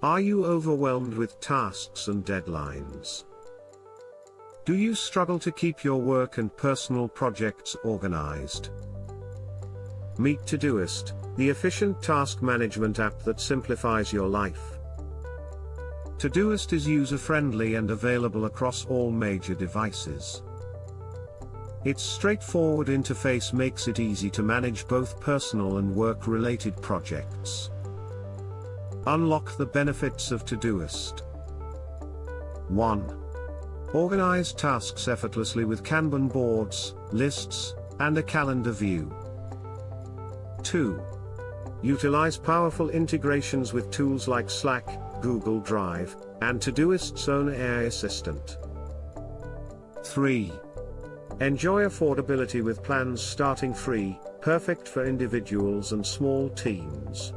Are you overwhelmed with tasks and deadlines? Do you struggle to keep your work and personal projects organized? Meet Todoist, the efficient task management app that simplifies your life. Todoist is user-friendly and available across all major devices. Its straightforward interface makes it easy to manage both personal and work-related projects. Unlock the benefits of Todoist. 1. Organize tasks effortlessly with Kanban boards, lists, and a calendar view. 2. Utilize powerful integrations with tools like Slack, Google Drive, and Todoist's own AI assistant. 3. Enjoy affordability with plans starting free, perfect for individuals and small teams.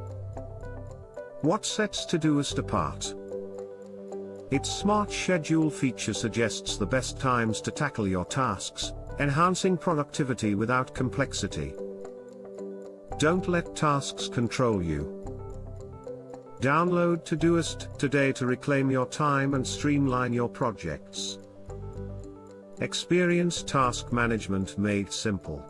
What sets Todoist apart? Its smart schedule feature suggests the best times to tackle your tasks, enhancing productivity without complexity. Don't let tasks control you. Download Todoist today to reclaim your time and streamline your projects. Experience task management made simple.